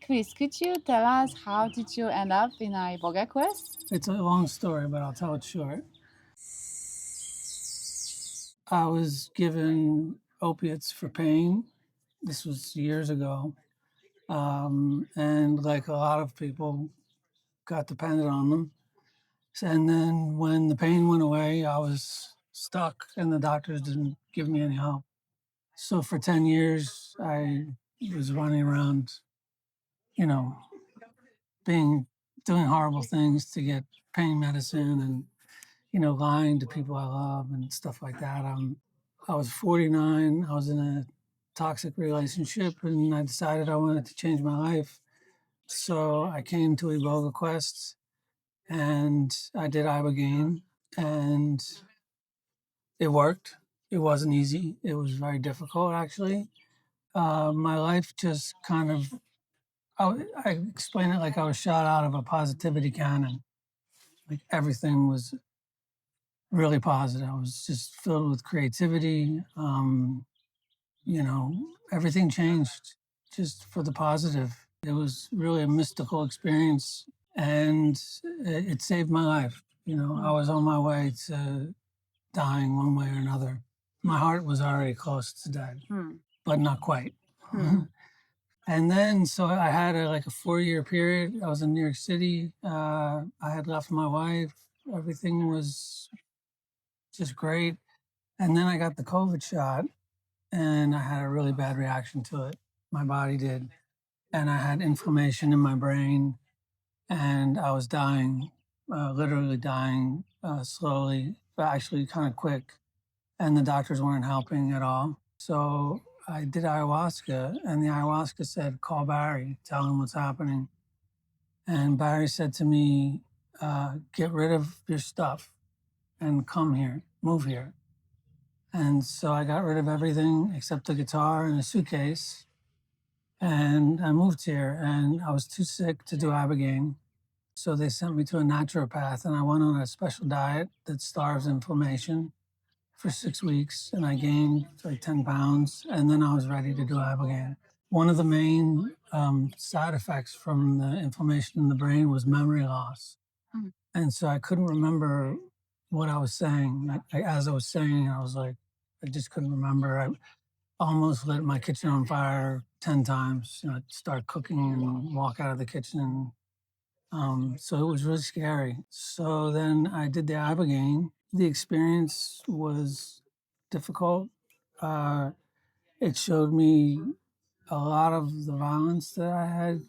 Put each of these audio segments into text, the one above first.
Chris, could you tell us how did you end up in IbogaQuest? It's a long story, but I'll tell it short. I was given opiates for pain. This was years ago. And like a lot of people, got dependent on them. And then when the pain went away, I was stuck and the doctors didn't give me any help. So for 10 years, I was running around, you know, being doing horrible things to get pain medicine and lying to people I love and stuff like that. I was 49. I was in a toxic relationship, and I decided I wanted to change my life. So I came to IbogaQuest, and I did Ibogaine, and it worked. It wasn't easy. It was very difficult, actually. My life just kind of, I explain it like I was shot out of a positivity cannon. Like everything was really positive. I was just filled with creativity. Everything changed just for the positive. It was really a mystical experience, and it saved my life. I was on my way to dying one way or another. My heart was already close to death, but not quite. And then, so I had like a 4-year period. I was in New York City. I had left my wife. Everything was just great. And then I got the COVID shot, and I had a really bad reaction to it. My body did. And I had inflammation in my brain, and I was dying, literally dying slowly, but actually kind of quick. And the doctors weren't helping at all. So I did ayahuasca, and the ayahuasca said, call Barry, tell him what's happening. And Barry said to me, get rid of your stuff and come here, move here. And so I got rid of everything except the guitar and a suitcase. And I moved here, and I was too sick to do Ibogaine. So they sent me to a naturopath, and I went on a special diet that starves inflammation for 6 weeks, and I gained like 10 pounds, and then I was ready to do Ibogaine. One of the main side effects from the inflammation in the brain was memory loss. And so I couldn't remember what I was saying. As I was saying, I was like, I just couldn't remember. I almost lit my kitchen on fire 10 times. I'd start cooking and walk out of the kitchen. So it was really scary. So then I did the Ibogaine. The experience was difficult. It showed me a lot of the violence that I had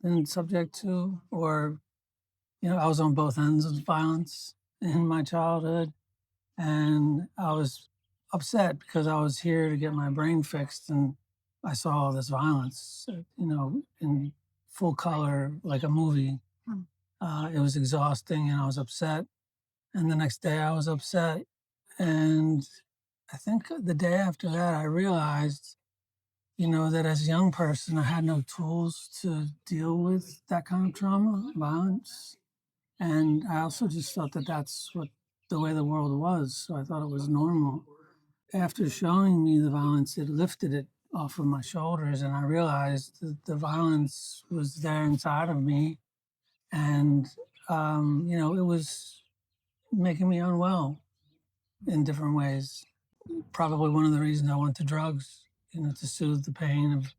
been subject to, or, I was on both ends of violence in my childhood. And I was upset because I was here to get my brain fixed, and I saw all this violence, in full color, like a movie. It was exhausting, and I was upset. And the next day I was upset. And I think the day after that, I realized, that as a young person, I had no tools to deal with that kind of trauma, violence. And I also just thought that that's what the way the world was. So I thought it was normal. After showing me the violence, it lifted it off of my shoulders. And I realized that the violence was there inside of me. And, it was making me unwell in different ways. Probably one of the reasons I went to drugs, to soothe the pain of.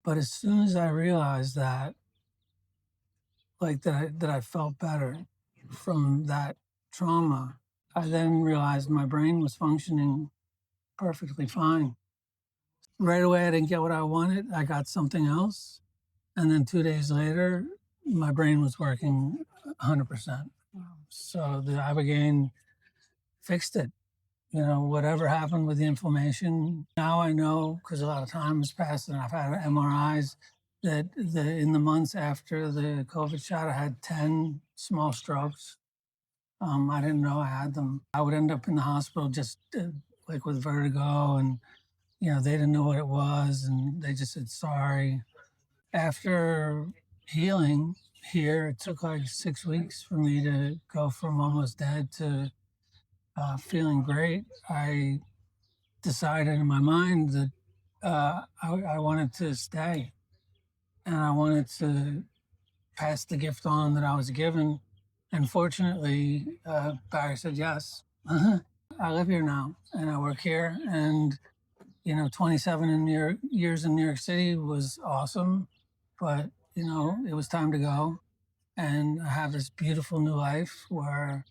But as soon as I realized that, like that I felt better from that trauma, I then realized my brain was functioning perfectly fine. Right away, I didn't get what I wanted. I got something else. And then 2 days later, my brain was working 100%. So the Ibogaine fixed it. Whatever happened with the inflammation, now I know, because a lot of time has passed and I've had MRIs, that in the months after the COVID shot, I had 10 small strokes. I didn't know I had them. I would end up in the hospital just like with vertigo, and, they didn't know what it was, and they just said, sorry. After healing here, it took like 6 weeks for me to go from almost dead to feeling great. I decided in my mind that I wanted to stay. and I wanted to pass the gift on that I was given. And fortunately, Barry said yes. I live here now and I work here. And, 27 years in New York City was awesome. But, it was time to go. And I have this beautiful new life where,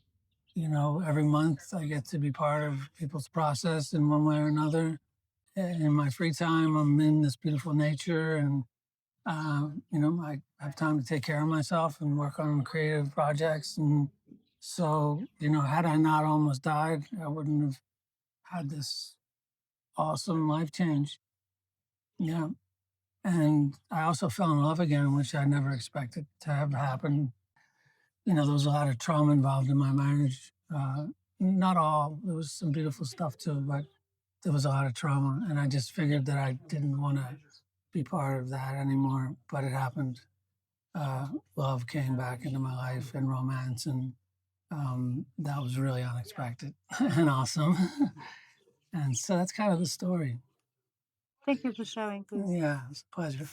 every month I get to be part of people's process in one way or another. In my free time, I'm in this beautiful nature and I have time to take care of myself and work on creative projects. And so, had I not almost died, I wouldn't have had this awesome life change. Yeah. And I also fell in love again, which I never expected to have happen. There was a lot of trauma involved in my marriage. Not all, there was some beautiful stuff too, but there was a lot of trauma. And I just figured that I didn't want to be part of that anymore, but it happened. Love came back into my life and romance, and that was really unexpected and awesome. And so that's kind of the story. Thank you for sharing this. Yeah, it's a pleasure.